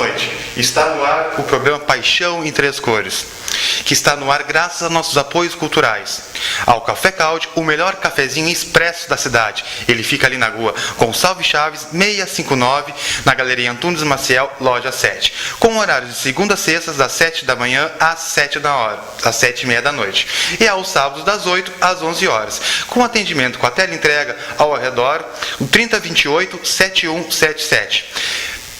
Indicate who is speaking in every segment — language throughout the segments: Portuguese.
Speaker 1: noite. Está no ar o programa Paixão em Três Cores, que está no ar graças a nossos apoios culturais. Ao Café Calde, o melhor cafezinho expresso da cidade. Ele fica ali na rua Gonçalves Chaves, 659, na Galeria Antunes Maciel, loja 7. Com horários de segunda a sexta, das 7 da manhã às 7h30 da noite. E aos sábados, das 8 às 11 horas. Com atendimento com a teleentrega ao redor, o 3028-7177.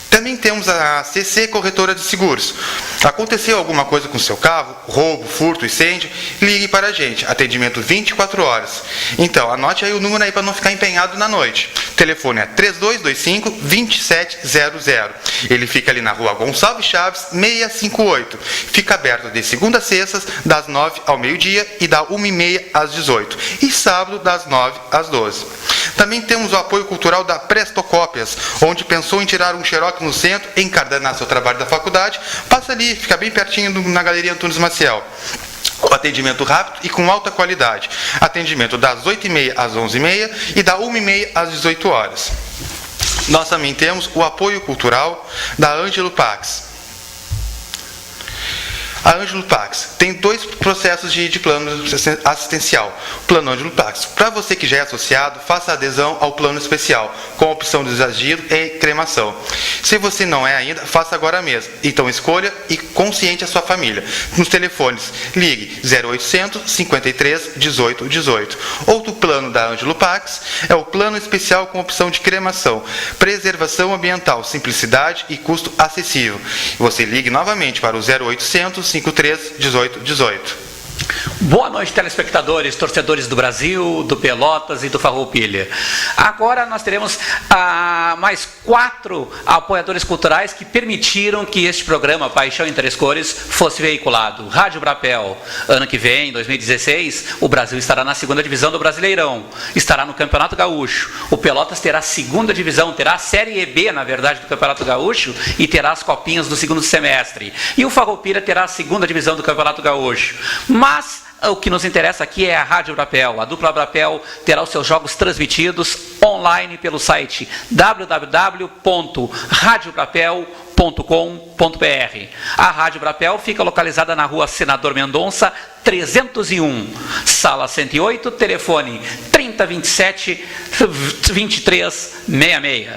Speaker 1: Também temos a CC Corretora de Seguros. Aconteceu alguma coisa com seu carro, roubo, furto, incêndio? Ligue para a gente. Atendimento 24 horas. Então, anote aí o número aí para não ficar empenhado na noite. O telefone é 3225-2700. Ele fica ali na rua Gonçalves Chaves, 658. Fica aberto de segunda a sexta, das 9 ao meio-dia e da 1h30 às 18. E sábado, das 9 às 12. Também temos o apoio cultural da Prestocópias, onde pensou em tirar um xerox no centro, encardenar seu trabalho da faculdade, passa ali, fica bem pertinho na Galeria Antunes Maciel. O atendimento rápido e com alta qualidade. Atendimento das 8h30 às 11h30 e da 1h30 às 18 horas. Nós também temos o apoio cultural da Ângelo Pax. A Ângelo Pax tem 2 processos de plano assistencial. Plano Ângelo Pax. Para você que já é associado, faça adesão ao plano especial, com a opção de exagero e cremação. Se você não é ainda, faça agora mesmo. Então escolha e consciente a sua família. Nos telefones, ligue 0800 53 18 18. Outro plano da Ângelo Pax é o plano especial com opção de cremação, preservação ambiental, simplicidade e custo acessível. Você ligue novamente para o 0800 53 18 18.
Speaker 2: Boa noite, telespectadores, torcedores do Brasil, do Pelotas e do Farroupilha. Agora nós teremos mais 4 apoiadores culturais que permitiram que este programa, Paixão em Três Cores, fosse veiculado. Rádio Brapel, ano que vem, 2016, o Brasil estará na 2ª divisão do Brasileirão, estará no Campeonato Gaúcho. O Pelotas terá a 2ª divisão, terá a Série EB, na verdade, do Campeonato Gaúcho e terá as copinhas do 2º semestre. E o Farroupilha terá a 2ª divisão do Campeonato Gaúcho. Mas o que nos interessa aqui é a Rádio Brapel. A dupla Brapel terá os seus jogos transmitidos online pelo site www.radiobrapel.com.br. A Rádio Brapel fica localizada na rua Senador Mendonça, 301, sala 108, telefone 3027-2366.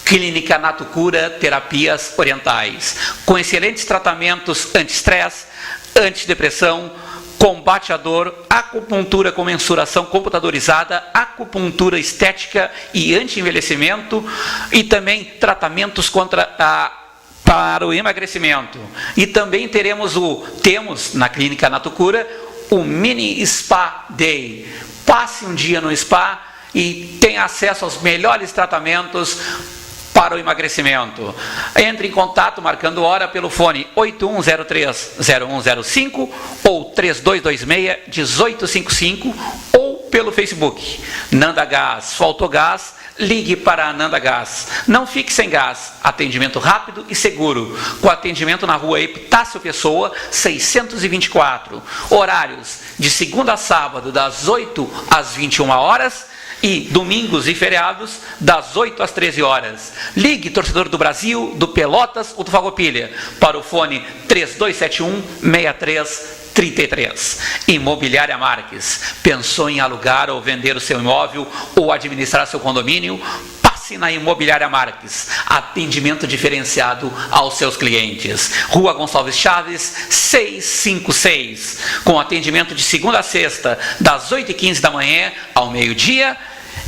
Speaker 2: Clínica Natocura Terapias Orientais, com excelentes tratamentos anti-estresse, antidepressão, combate à dor, acupuntura com mensuração computadorizada, acupuntura estética e anti-envelhecimento e também tratamentos para o emagrecimento. E também temos na Clínica Natocura o Mini Spa Day. Passe um dia no spa e tenha acesso aos melhores tratamentos para o emagrecimento. Entre em contato marcando hora pelo fone 8103-0105 ou 3226-1855 ou pelo Facebook. Nanda Gás, faltou gás, ligue para a Nanda Gás. Não fique sem gás. Atendimento rápido e seguro. Com atendimento na rua Epitácio Pessoa, 624. Horários de segunda a sábado, das 8 às 21 horas. E domingos e feriados, das 8 às 13 horas. Ligue, torcedor do Brasil, do Pelotas ou do Farroupilha, para o fone 3271-6333. Imobiliária Marques. Pensou em alugar ou vender o seu imóvel ou administrar seu condomínio? Passe na Imobiliária Marques. Atendimento diferenciado aos seus clientes. Rua Gonçalves Chaves, 656. Com atendimento de segunda a sexta, das 8h15 da manhã ao meio-dia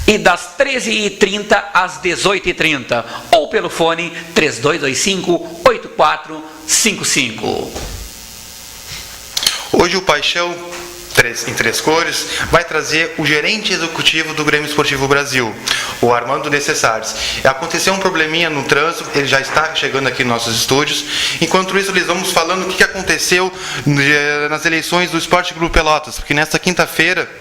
Speaker 2: e das 13h30 às 18h30. Ou pelo fone 3225-8455.
Speaker 1: Hoje o Paixão em Três Cores vai trazer o gerente executivo do Grêmio Esportivo Brasil, o Armando Necessares. Aconteceu um probleminha no trânsito, ele já está chegando aqui nos nossos estúdios. Enquanto isso, eles vamos falando o que aconteceu nas eleições do Esporte Clube Pelotas, porque nesta quinta-feira,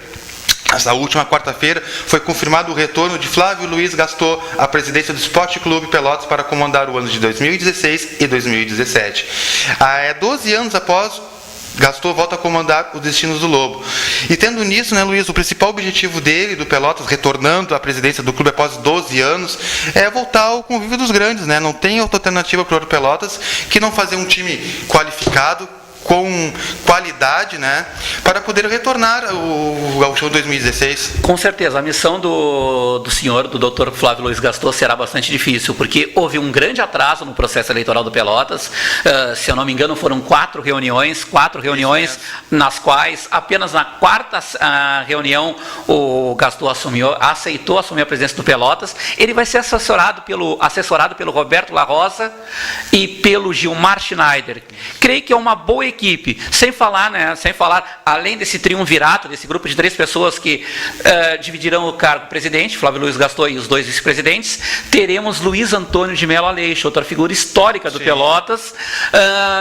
Speaker 1: essa última quarta-feira, foi confirmado o retorno de Flávio Luiz Gaston à presidência do Esporte Clube Pelotas para comandar o ano de 2016 e 2017. 12 anos após Gastou volta a comandar os destinos do Lobo. E tendo nisso, né, Luiz, o principal objetivo dele, do Pelotas, retornando à presidência do clube após 12 anos, é voltar ao convívio dos grandes, né? Não tem outra alternativa para o Pelotas que não fazer um time qualificado, com qualidade, né, para poder retornar o Gauchão 2016.
Speaker 2: Com certeza, a missão do senhor, do Dr. Flávio Luiz Gaston, será bastante difícil, porque houve um grande atraso no processo eleitoral do Pelotas. Se eu não me engano, foram 4 reuniões, nas quais apenas na 4ª reunião o Gaston aceitou assumir a presidência do Pelotas. Ele vai ser assessorado pelo Roberto La Rosa e pelo Gilmar Schneider. Creio que é uma boa equipe, sem falar, além desse triunvirato, desse grupo de 3 pessoas que dividirão o cargo presidente, Flávio Luiz Gaston e os 2 vice-presidentes, teremos Luiz Antônio de Mello Aleixo, outra figura histórica do Pelotas,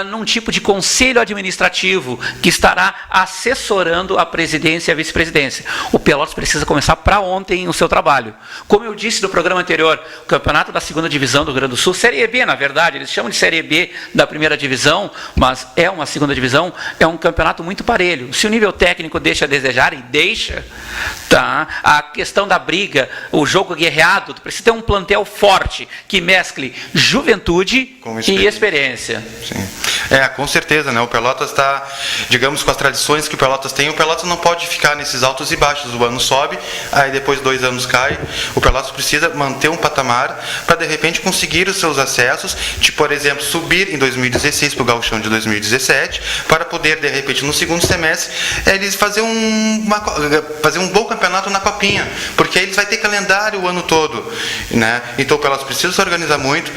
Speaker 2: num tipo de conselho administrativo que estará assessorando a presidência e a vice-presidência. O Pelotas precisa começar para ontem o seu trabalho. Como eu disse no programa anterior, o campeonato da 2ª divisão do Rio Grande do Sul, Série B, na verdade, eles chamam de Série B da 1ª divisão, mas é uma 2ª divisão, é um campeonato muito parelho. Se o nível técnico deixa a desejar, e deixa, tá? A questão da briga, o jogo guerreado, tu precisa ter um plantel forte, que mescle juventude e experiência.
Speaker 1: Sim. Com certeza, né? O Pelotas está, digamos, com as tradições que o Pelotas tem, o Pelotas não pode ficar nesses altos e baixos. O ano sobe, aí depois 2 anos cai. O Pelotas precisa manter um patamar para, de repente, conseguir os seus acessos, de, por exemplo, subir em 2016 para o Gauchão de 2017, para poder, de repente, no segundo semestre, eles fazer um bom campeonato na Copinha, porque aí eles vão ter calendário o ano todo, né? Então o Pelotas precisa se organizar muito,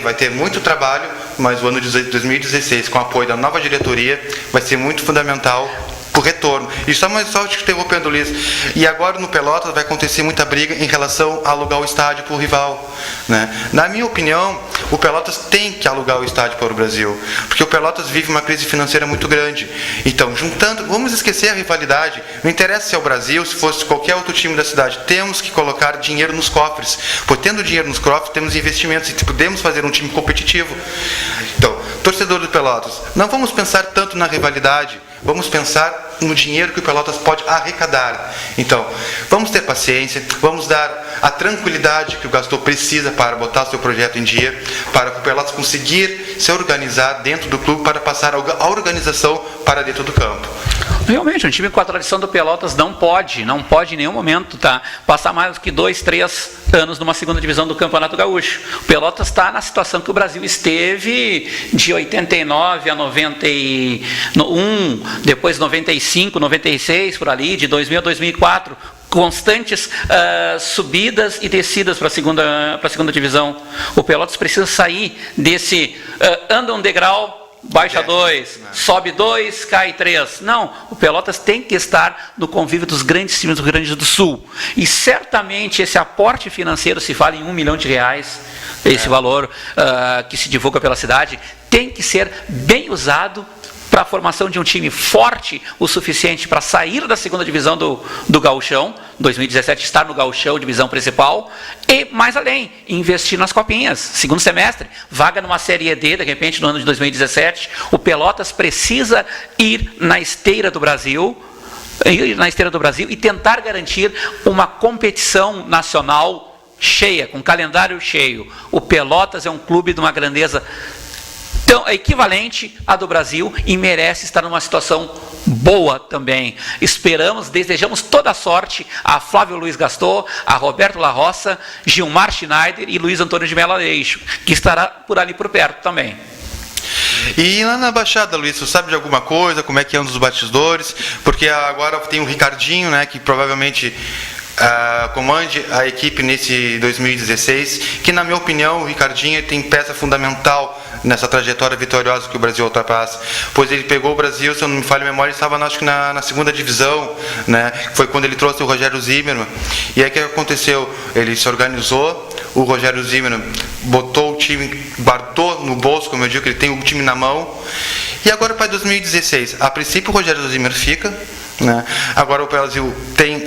Speaker 1: vai ter muito trabalho, mas o ano de 2016, com o apoio da nova diretoria, vai ser muito fundamental o retorno. E só te interrompendo, Luiz, e agora no Pelotas vai acontecer muita briga em relação a alugar o estádio para o rival, né? Na minha opinião, o Pelotas tem que alugar o estádio para o Brasil, porque o Pelotas vive uma crise financeira muito grande. Então, vamos esquecer a rivalidade, não interessa se é o Brasil, se fosse qualquer outro time da cidade, temos que colocar dinheiro nos cofres, pois tendo dinheiro nos cofres, temos investimentos e podemos fazer um time competitivo. Então, torcedor do Pelotas, não vamos pensar tanto na rivalidade, vamos pensar no dinheiro que o Pelotas pode arrecadar. Então, vamos ter paciência, vamos dar a tranquilidade que o Gaston precisa para botar seu projeto em dia, para que o Pelotas conseguir se organizar dentro do clube, para passar a organização para dentro do campo.
Speaker 2: Realmente, um time com a tradição do Pelotas não pode em nenhum momento passar mais do que 2, 3 anos numa 2ª divisão do Campeonato Gaúcho. O Pelotas está na situação que o Brasil esteve de 89 a 91, depois 95, 96, por ali, de 2000 a 2004, constantes subidas e descidas para a segunda divisão. O Pelotas precisa sair desse anda um degrau, baixa 2, sobe 2, cai 3. Não, o Pelotas tem que estar no convívio dos grandes times do Rio Grande do Sul. E certamente esse aporte financeiro, se fala em R$1 milhão, esse valor que se divulga pela cidade, tem que ser bem usado para a formação de um time forte o suficiente para sair da 2ª divisão do Gauchão, 2017 estar no Gauchão, divisão principal, e mais além, investir nas copinhas, 2º semestre, vaga numa Série D, de repente no ano de 2017, o Pelotas precisa ir na esteira do Brasil e tentar garantir uma competição nacional cheia, com calendário cheio. O Pelotas é um clube de uma grandeza então, é equivalente à do Brasil e merece estar numa situação boa também. Desejamos toda a sorte a Flávio Luiz Gaston, a Roberto La Roça, Gilmar Schneider e Luiz Antônio de Mello Aleixo, que estará por ali por perto também.
Speaker 1: E lá na Baixada, Luiz, você sabe de alguma coisa, como é que andam os batidores? Porque agora tem o Ricardinho, né, que provavelmente comande a equipe nesse 2016, que na minha opinião o Ricardinho tem peça fundamental nessa trajetória vitoriosa que o Brasil ultrapassa, pois ele pegou o Brasil, se eu não me falho a memória, ele estava acho que na 2ª divisão, né? Foi quando ele trouxe o Rogério Zimmermann, e aí o que aconteceu? Ele se organizou, o Rogério Zimmermann botou o time, guardou no bolso, como eu digo, que ele tem o time na mão, e agora para 2016, a princípio o Rogério Zimmermann fica, né? Agora o Brasil tem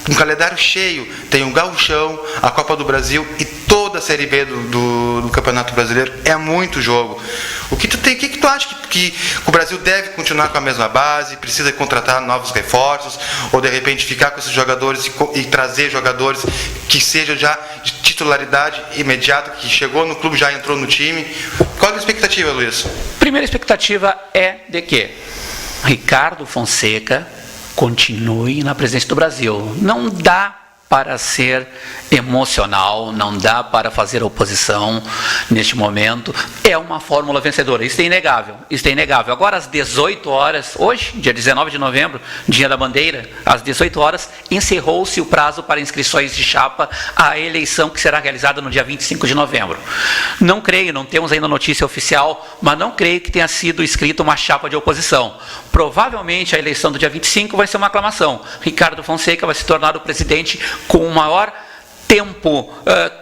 Speaker 1: um calendário cheio, tem o Gauchão, a Copa do Brasil e toda toda a Série B do Campeonato Brasileiro, é muito jogo. O que tu acha que o Brasil deve continuar com a mesma base, precisa contratar novos reforços, ou de repente ficar com esses jogadores e trazer jogadores que sejam já de titularidade imediata, que chegou no clube, já entrou no time? Qual é a expectativa, Luiz?
Speaker 2: Primeira expectativa é de que Ricardo Fonseca continue na presidência do Brasil. Não dá para ser emocional, não dá para fazer oposição neste momento. É uma fórmula vencedora, isso é inegável, isso é inegável. Agora às 18 horas, hoje, dia 19 de novembro, dia da bandeira, às 18 horas, encerrou-se o prazo para inscrições de chapa à eleição que será realizada no dia 25 de novembro. Não creio, não temos ainda notícia oficial, mas não creio que tenha sido escrita uma chapa de oposição. Provavelmente a eleição do dia 25 vai ser uma aclamação. Ricardo Fonseca vai se tornar o presidente com o maior tempo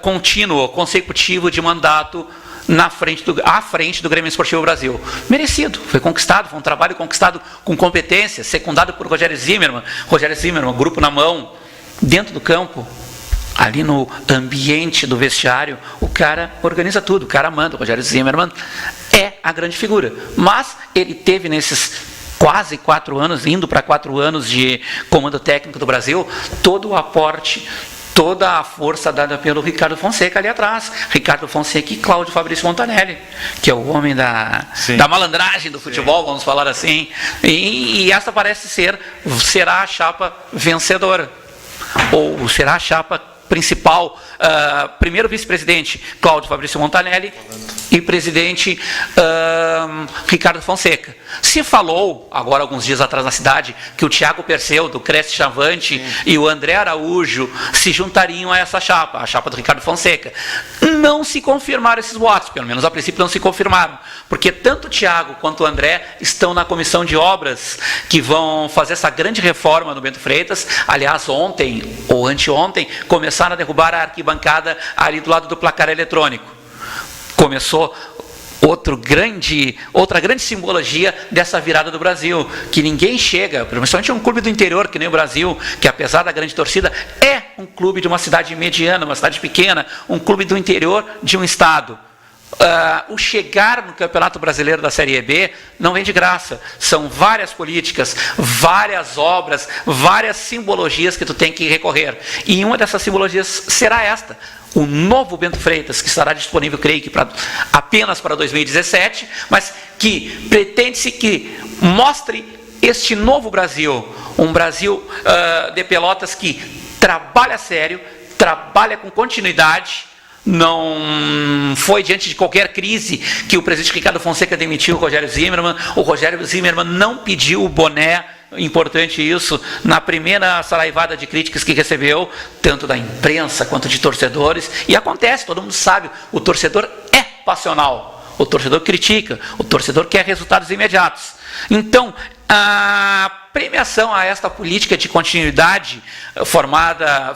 Speaker 2: contínuo, consecutivo de mandato à frente do Grêmio Esportivo Brasil. Merecido, foi conquistado, foi um trabalho conquistado com competência, secundado por Rogério Zimmermann, grupo na mão, dentro do campo, ali no ambiente do vestiário, o cara organiza tudo, o cara manda. O Rogério Zimmermann é a grande figura, mas ele teve nesses quase 4 anos, indo para 4 anos de comando técnico do Brasil, todo o aporte, toda a força dada pelo Ricardo Fonseca ali atrás. Ricardo Fonseca e Cláudio Fabrício Montanelli, que é o homem da malandragem do futebol, vamos falar assim. E essa parece será a chapa vencedora, ou será a chapa principal. Primeiro vice-presidente Cláudio Fabrício Montanelli e presidente Ricardo Fonseca. Se falou, agora alguns dias atrás na cidade, que o Thiago Perseu, do Cresce Chavante, e o André Araújo se juntariam a essa chapa, a chapa do Ricardo Fonseca. Não se confirmaram esses votos, pelo menos a princípio não se confirmaram, porque tanto o Thiago quanto o André estão na comissão de obras que vão fazer essa grande reforma no Bento Freitas. Aliás, ontem ou anteontem começaram a derrubar a arquibancada ali do lado do placar eletrônico. Começou outra grande simbologia dessa virada do Brasil, que ninguém chega, principalmente um clube do interior, que nem o Brasil, que apesar da grande torcida, é um clube de uma cidade mediana, uma cidade pequena, um clube do interior de um estado. O chegar no Campeonato Brasileiro da Série B não vem de graça. São várias políticas, várias obras, várias simbologias que tu tem que recorrer. E uma dessas simbologias será esta: o novo Bento Freitas, que estará disponível, creio que apenas para 2017, mas que pretende-se que mostre este novo Brasil, um Brasil de Pelotas que trabalha sério, trabalha com continuidade. Não foi diante de qualquer crise que o presidente Ricardo Fonseca demitiu o Rogério Zimmermann. O Rogério Zimmermann não pediu o boné, importante isso, na primeira saraivada de críticas que recebeu, tanto da imprensa quanto de torcedores. E acontece, todo mundo sabe, o torcedor é passional, o torcedor critica, o torcedor quer resultados imediatos. Então, a premiação a esta política de continuidade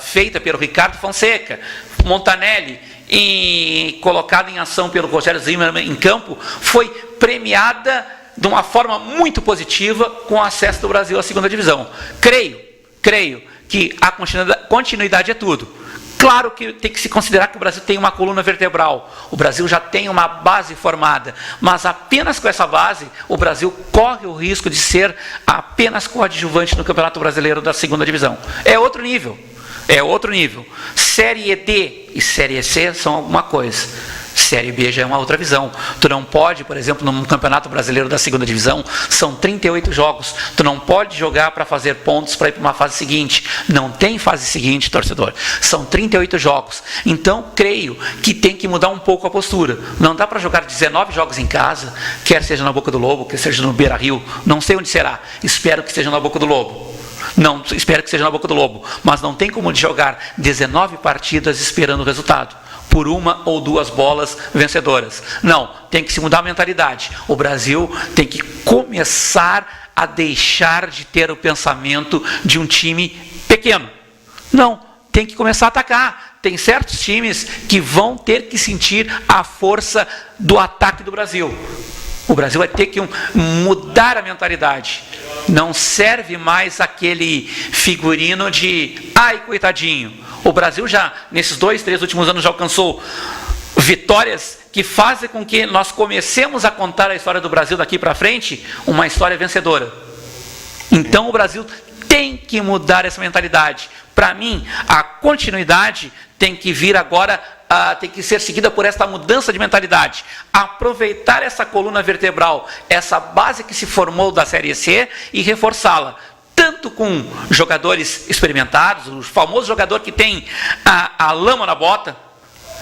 Speaker 2: feita pelo Ricardo Fonseca, Montanelli, e colocada em ação pelo Rogério Zimmermann em campo, foi premiada de uma forma muito positiva com o acesso do Brasil à segunda divisão. Creio que a continuidade é tudo. Claro que tem que se considerar que o Brasil tem uma coluna vertebral, o Brasil já tem uma base formada, mas apenas com essa base, o Brasil corre o risco de ser apenas coadjuvante no Campeonato Brasileiro da segunda divisão. É outro nível. Série D e Série C são alguma coisa. Série B já é uma outra visão. Tu não pode, por exemplo, num Campeonato Brasileiro da segunda divisão, são 38 jogos. Tu não pode jogar para fazer pontos para ir para uma fase seguinte. Não tem fase seguinte, torcedor. São 38 jogos. Então, creio que tem que mudar um pouco a postura. Não dá para jogar 19 jogos em casa, quer seja na Boca do Lobo, quer seja no Beira-Rio. Não sei onde será. Espero que seja na Boca do Lobo. Espero que seja na Boca do Lobo. Mas não tem como jogar 19 partidas esperando o resultado por uma ou duas bolas vencedoras. Não, tem que se mudar a mentalidade. O Brasil tem que começar a deixar de ter o pensamento de um time pequeno. Não, tem que começar a atacar. Tem certos times que vão ter que sentir a força do ataque do Brasil. O Brasil vai ter que mudar a mentalidade. Não serve mais aquele figurino de ai, coitadinho, O Brasil já, nesses 2, 3 últimos anos, já alcançou vitórias que fazem com que nós comecemos a contar a história do Brasil daqui para frente, uma história vencedora. Então o Brasil tem que mudar essa mentalidade. Para mim, a continuidade tem que vir agora, tem que ser seguida por esta mudança de mentalidade. Aproveitar essa coluna vertebral, essa base que se formou da Série C e reforçá-la. Tanto com jogadores experimentados, o famoso jogador que tem a lama na bota,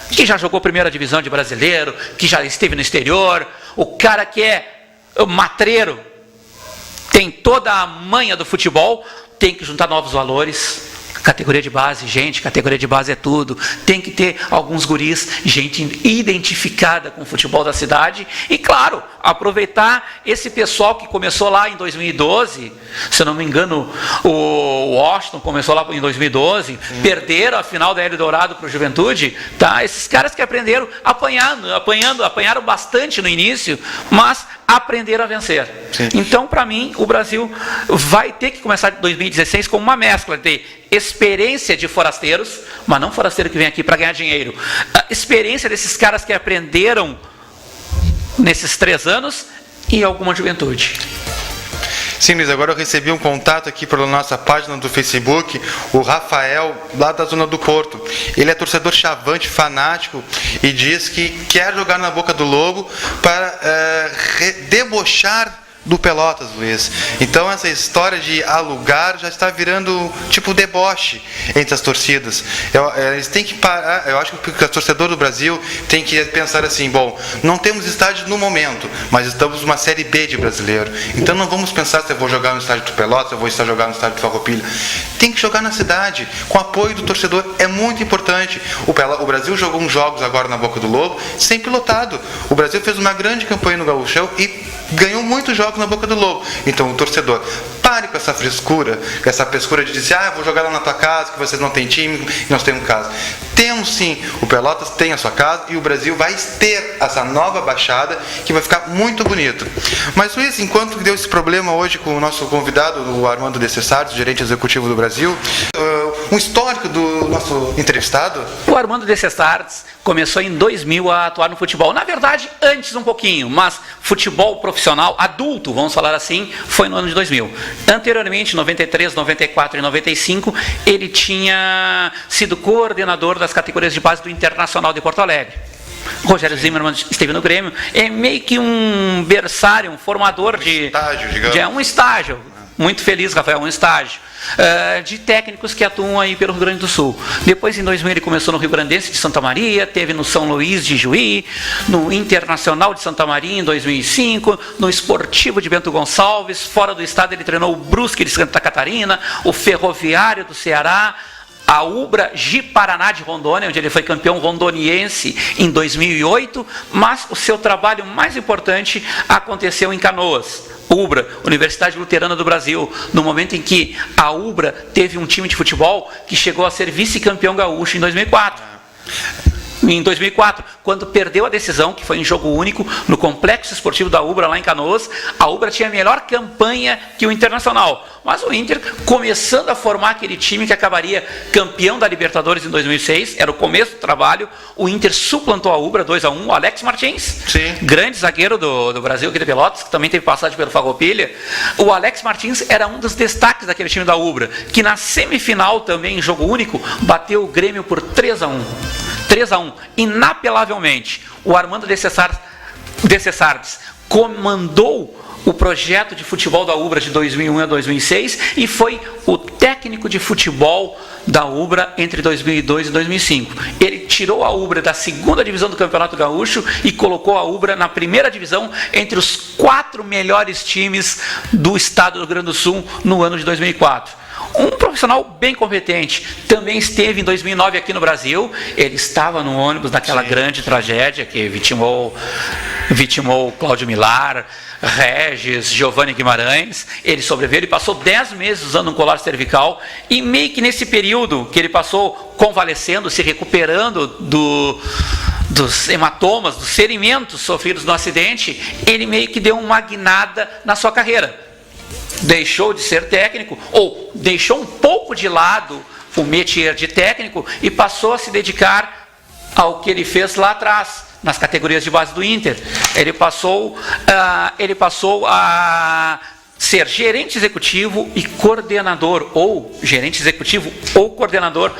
Speaker 2: que já jogou primeira divisão de brasileiro, que já esteve no exterior, o cara que é matreiro, tem toda a manha do futebol, tem que juntar novos valores. Categoria de base, gente, categoria de base é tudo. Tem que ter alguns guris, gente identificada com o futebol da cidade. E, claro, aproveitar esse pessoal que começou lá em 2012. Se eu não me engano, o Washington começou lá em 2012. Perderam a final da Hélio Dourado para o Juventude. Tá? Esses caras que aprenderam apanharam bastante no início, mas aprenderam a vencer. Sim. Então, para mim, o Brasil vai ter que começar 2016 com uma mescla de experiência de forasteiros, mas não forasteiro que vem aqui para ganhar dinheiro. A experiência desses caras que aprenderam nesses 3 anos e alguma juventude.
Speaker 1: Sim, Luiz, agora eu recebi um contato aqui pela nossa página do Facebook, o Rafael, lá da zona do Porto. Ele é torcedor chavante, fanático, e diz que quer jogar na Boca do Lobo para debochar do Pelotas, Luiz. Então essa história de alugar já está virando tipo deboche entre as torcidas. Eles têm que parar. Eu acho que o torcedor do Brasil tem que pensar assim: bom, não temos estádio no momento, mas estamos numa Série B de brasileiro. Então não vamos pensar se eu vou jogar no estádio do Pelotas, se eu vou jogar no estádio do Farroupilha. Tem que jogar na cidade, com apoio do torcedor, é muito importante. O Brasil jogou uns jogos agora na Boca do Lobo, sem pilotado. O Brasil fez uma grande campanha no Gauchão e ganhou muitos jogos na Boca do Lobo. Então o torcedor, pare com essa frescura, com essa pescura de dizer: vou jogar lá na tua casa, que vocês não têm time e nós temos casa. Temos sim, o Pelotas tem a sua casa e o Brasil vai ter essa nova baixada que vai ficar muito bonito. Mas, Luiz, enquanto deu esse problema hoje com o nosso convidado, o Armando de Cessardes, gerente executivo do Brasil, um histórico do nosso entrevistado.
Speaker 2: O Armando de Cessardes começou em 2000 a atuar no futebol. Na verdade, antes um pouquinho, mas futebol profissional, adulto, vamos falar assim, foi no ano de 2000. Anteriormente, em 93, 94 e 95, ele tinha sido coordenador das categorias de base do Internacional de Porto Alegre. Rogério Zimmermann esteve no Grêmio, é meio que um berçário, um formador de estágio, digamos. Um estágio. Muito feliz, Rafael, um estágio de técnicos que atuam aí pelo Rio Grande do Sul. Depois, em 2000, ele começou no Rio Grandense de Santa Maria, teve no São Luís de Juí, no Internacional de Santa Maria em 2005, no Esportivo de Bento Gonçalves. Fora do estado, ele treinou o Brusque de Santa Catarina, o Ferroviário do Ceará, a Ubra Ji-Paraná de Rondônia, onde ele foi campeão rondoniense em 2008, mas o seu trabalho mais importante aconteceu em Canoas. Ubra, Universidade Luterana do Brasil, no momento em que a Ubra teve um time de futebol que chegou a ser vice-campeão gaúcho em 2004. Em 2004, quando perdeu a decisão, que foi em jogo único, no Complexo Esportivo da Ubra, lá em Canoas, a Ubra tinha a melhor campanha que o Internacional. Mas o Inter, começando a formar aquele time que acabaria campeão da Libertadores em 2006, era o começo do trabalho, o Inter suplantou a Ubra 2-1, o Alex Martins, sim, grande zagueiro do Brasil, aqui de Pelotas, que também teve passagem pelo Farroupilha. O Alex Martins era um dos destaques daquele time da Ubra, que na semifinal, também em jogo único, bateu o Grêmio por 3-1. 3-1, inapelavelmente. O Armando de Cessardes comandou o projeto de futebol da Ubra de 2001 a 2006 e foi o técnico de futebol da Ubra entre 2002 e 2005. Ele tirou a Ubra da segunda divisão do Campeonato Gaúcho e colocou a Ubra na primeira divisão entre os 4 melhores times do estado do Rio Grande do Sul no ano de 2004. Um profissional bem competente, também esteve em 2009 aqui no Brasil, ele estava no ônibus naquela grande tragédia que vitimou Cláudio Milar, Regis, Giovanni Guimarães. Ele sobreviveu, ele passou 10 meses usando um colar cervical e meio que nesse período que ele passou convalescendo, se recuperando dos hematomas, dos ferimentos sofridos no acidente, ele meio que deu uma guinada na sua carreira. Deixou de ser técnico, ou deixou um pouco de lado o métier de técnico e passou a se dedicar ao que ele fez lá atrás, nas categorias de base do Inter. Ele passou a ser gerente executivo e coordenador, ou gerente executivo ou coordenador,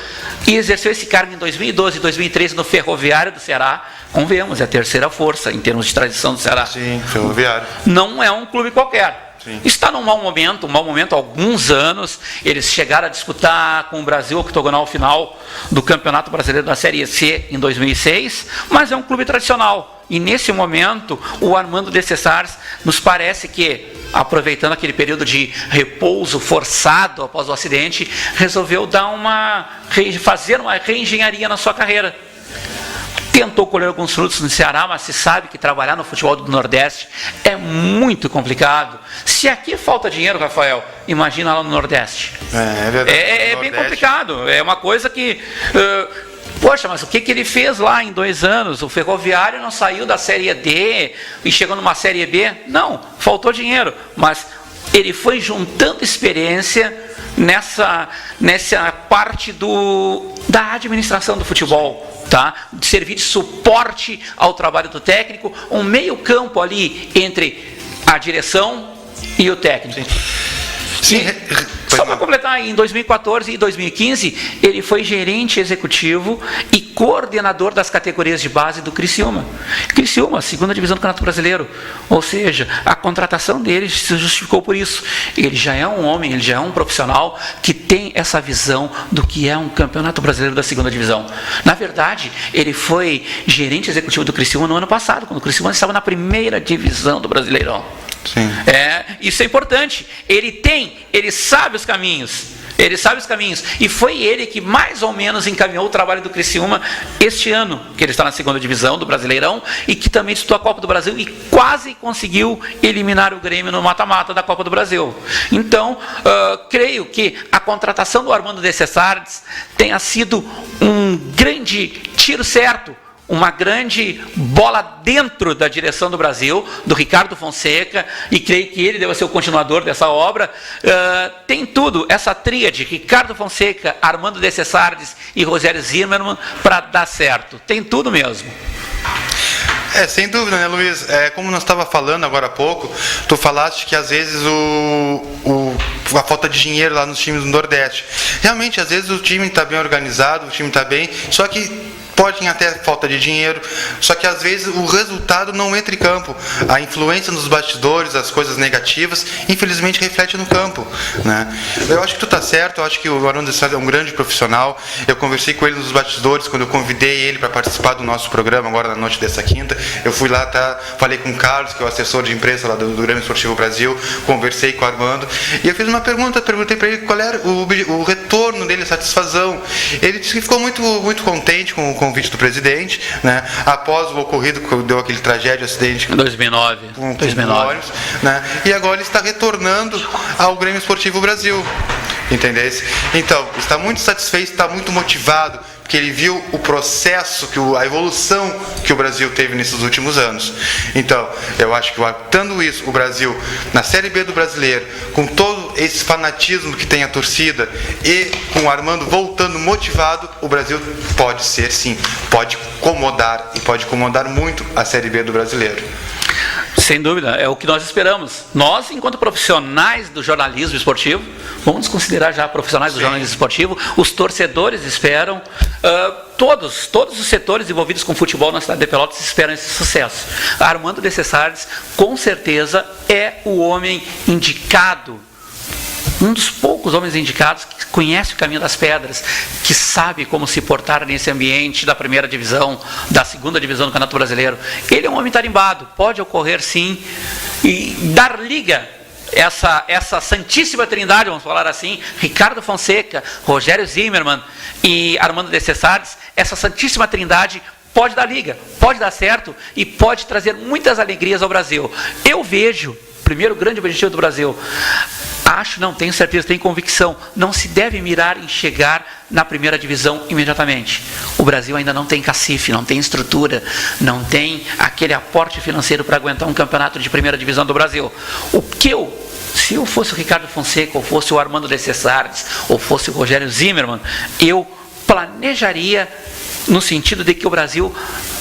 Speaker 2: e exerceu esse cargo em 2012 e 2013 no Ferroviário do Ceará. Convenhamos, é a terceira força em termos de tradição do Ceará.
Speaker 1: Sim, Ferroviário.
Speaker 2: Não é um clube qualquer.
Speaker 1: Sim.
Speaker 2: Está num mau momento há alguns anos. Eles chegaram a disputar com o Brasil o octogonal final do Campeonato Brasileiro da Série C em 2006, mas é um clube tradicional. E nesse momento, o Armando de Cessares nos parece que, aproveitando aquele período de repouso forçado após o acidente, resolveu fazer uma reengenharia na sua carreira. Tentou colher alguns frutos no Ceará, mas se sabe que trabalhar no futebol do Nordeste é muito complicado. Se aqui falta dinheiro, Rafael, imagina lá no Nordeste.
Speaker 1: É verdade.
Speaker 2: É bem complicado. É uma coisa que... Poxa, mas o que ele fez lá em 2 anos? O Ferroviário não saiu da Série D e chegou numa Série B? Não, faltou dinheiro. Mas ele foi juntando experiência nessa parte da administração do futebol. Tá? De servir de suporte ao trabalho do técnico, um meio campo ali entre a direção e o técnico.
Speaker 1: Sim.
Speaker 2: Só para completar, em 2014 e 2015, ele foi gerente executivo e coordenador das categorias de base do Criciúma. Criciúma, segunda divisão do Campeonato Brasileiro. Ou seja, a contratação dele se justificou por isso. Ele já é um homem, ele já é um profissional que tem essa visão do que é um Campeonato Brasileiro da segunda divisão. Na verdade, ele foi gerente executivo do Criciúma no ano passado, quando o Criciúma estava na primeira divisão do Brasileirão.
Speaker 1: Sim.
Speaker 2: Isso é importante. Ele sabe os caminhos. E foi ele que mais ou menos encaminhou o trabalho do Criciúma este ano, que ele está na segunda divisão do Brasileirão e que também disputou a Copa do Brasil e quase conseguiu eliminar o Grêmio no mata-mata da Copa do Brasil. Então, creio que a contratação do Armando de Cessares tenha sido um grande tiro certo, uma grande bola dentro da direção do Brasil, do Ricardo Fonseca, e creio que ele deve ser o continuador dessa obra. Tem tudo, essa tríade, Ricardo Fonseca, Armando de Cessares e Rogério Zimmermann, para dar certo. Tem tudo mesmo.
Speaker 1: Sem dúvida, né, Luiz? Como nós estava falando agora há pouco, tu falaste que às vezes a falta de dinheiro lá nos times do Nordeste. Realmente, às vezes o time está bem organizado, o time está bem, só que pode até falta de dinheiro, só que às vezes o resultado não entra em campo. A influência nos bastidores, as coisas negativas, infelizmente reflete no campo, né? Eu acho que tu está certo, eu acho que o Armando de Cessares é um grande profissional. Eu conversei com ele nos bastidores quando eu convidei ele para participar do nosso programa agora na noite dessa quinta. Eu fui lá, falei com o Carlos, que é o assessor de imprensa lá do Grêmio Esportivo Brasil, conversei com o Armando e eu fiz uma perguntei para ele qual era o retorno dele, a satisfação. Ele disse que ficou muito, muito contente com o convite do presidente, né? Após o ocorrido que deu aquele tragédia, acidente
Speaker 2: em 2009,
Speaker 1: né? E agora ele está retornando ao Grêmio Esportivo Brasil, entendeu? Então, está muito satisfeito, está muito motivado, porque ele viu o processo, a evolução que o Brasil teve nesses últimos anos. Então, eu acho que estando isso, o Brasil na Série B do Brasileiro, com todo esse fanatismo que tem a torcida e com o Armando voltando motivado, o Brasil pode ser, sim, pode incomodar e pode incomodar muito a Série B do Brasileiro.
Speaker 2: Sem dúvida, é o que nós esperamos. Nós, enquanto profissionais do jornalismo esportivo, vamos nos considerar já profissionais do jornalismo esportivo, os torcedores esperam, todos os setores envolvidos com futebol na cidade de Pelotas esperam esse sucesso. Armando de Cessares, com certeza, é o homem indicado, um dos poucos homens indicados que conhece o caminho das pedras, que sabe como se portar nesse ambiente da primeira divisão, da segunda divisão do Campeonato Brasileiro. Ele é um homem tarimbado, pode ocorrer sim, e dar liga, essa santíssima trindade, vamos falar assim, Ricardo Fonseca, Rogério Zimmermann e Armando de Cessares, essa santíssima trindade pode dar liga, pode dar certo e pode trazer muitas alegrias ao Brasil. Eu vejo, primeiro grande objetivo do Brasil, tenho certeza, tenho convicção, não se deve mirar em chegar na primeira divisão imediatamente. O Brasil ainda não tem cacife, não tem estrutura, não tem aquele aporte financeiro para aguentar um campeonato de primeira divisão do Brasil. O que eu Se eu fosse o Ricardo Fonseca, ou fosse o Armando de Cessares, ou fosse o Rogério Zimmermann, eu planejaria no sentido de que o Brasil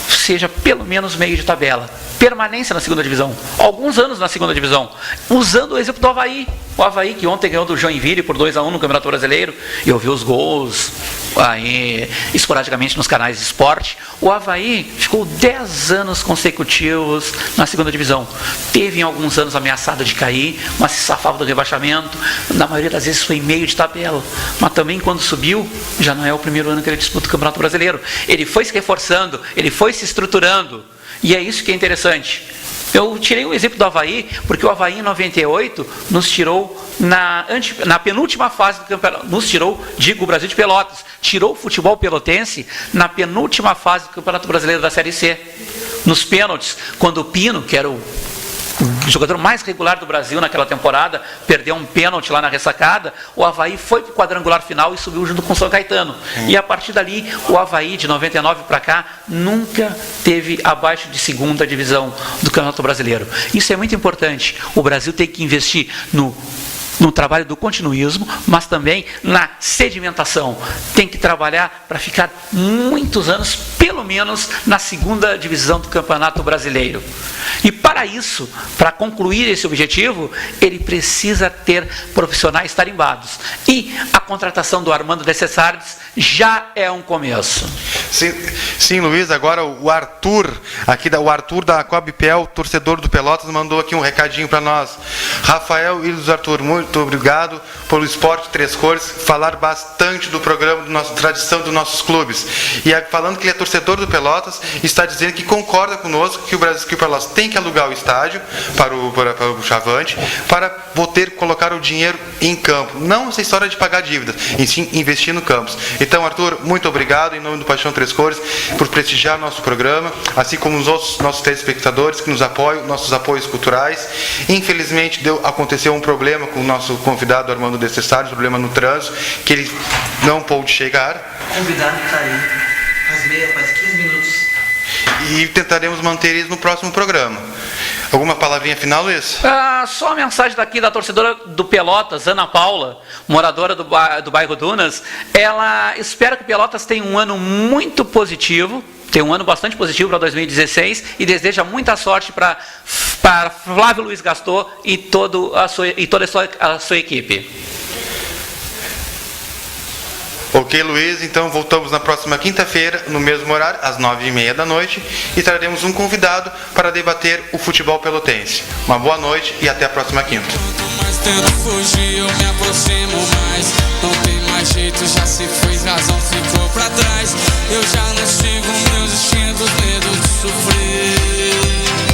Speaker 2: seja pelo menos meio de tabela, permanência na segunda divisão, alguns anos na segunda divisão, usando o exemplo do Avaí. O Avaí, que ontem ganhou do Joinville por 2-1 no Campeonato Brasileiro, e eu vi os gols aí esporadicamente nos canais de esporte. O Avaí ficou 10 anos consecutivos na segunda divisão. Teve em alguns anos ameaçado de cair, mas se safava do rebaixamento. Na maioria das vezes foi em meio de tabela, mas também quando subiu, já não é o primeiro ano que ele disputa o Campeonato Brasileiro. Ele foi se reforçando, ele foi se estruturando, e é isso que é interessante. Eu tirei o exemplo do Avaí, porque o Avaí em 98 nos tirou na penúltima fase do campeonato, o Brasil de Pelotas, tirou o futebol pelotense na penúltima fase do Campeonato Brasileiro da Série C, nos pênaltis, quando o Pino, que era o jogador mais regular do Brasil naquela temporada, perdeu um pênalti lá na ressacada, o Avaí foi para o quadrangular final e subiu junto com o São Caetano. E a partir dali, o Avaí, de 99 para cá, nunca teve abaixo de segunda divisão do Campeonato Brasileiro. Isso é muito importante. O Brasil tem que investir no trabalho do continuismo, mas também na sedimentação. Tem que trabalhar para ficar muitos anos, pelo menos, na segunda divisão do Campeonato Brasileiro. E para isso, para concluir esse objetivo, ele precisa ter profissionais tarimbados. E a contratação do Armando de Cessares já é um começo.
Speaker 1: Sim, Luiz, agora o Arthur, o Arthur da Coabipel, torcedor do Pelotas, mandou aqui um recadinho para nós. Rafael e Luiz Arthur, muito obrigado pelo Esporte Três Cores, falar bastante do programa, da nossa tradição dos nossos clubes. E falando que ele é torcedor do Pelotas, está dizendo que concorda conosco que o Pelotas tem que alugar o estádio para o Chavante, para poder colocar o dinheiro em campo. Não essa história de pagar dívidas, e sim investir no campus. Então, Arthur, muito obrigado em nome do Paixão Três Cores por prestigiar nosso programa, assim como os outros nossos telespectadores que nos apoiam, nossos apoios culturais. Infelizmente aconteceu um problema com o nosso convidado Armando de Cessares, problema no trânsito, que ele não pôde chegar.
Speaker 3: O convidado está aí, faz 15 minutos.
Speaker 1: E tentaremos manter isso no próximo programa. Alguma palavrinha final, Luiz?
Speaker 2: Só a mensagem daqui da torcedora do Pelotas, Ana Paula, moradora do bairro Dunas. Ela espera que o Pelotas tenha um ano muito positivo, tem um ano bastante positivo para 2016 e deseja muita sorte para Flávio Luiz Gaston e toda a sua equipe.
Speaker 1: Ok, Luiz, então voltamos na próxima quinta-feira, no mesmo horário, às 9h30 da noite, e traremos um convidado para debater o futebol pelotense. Uma boa noite e até a próxima quinta.
Speaker 4: Quanto mais tento fugir, eu me aproximo mais. Não tem mais jeito, já se foi, razão ficou pra trás. Eu já não sigo meus instintos, medo de sofrer.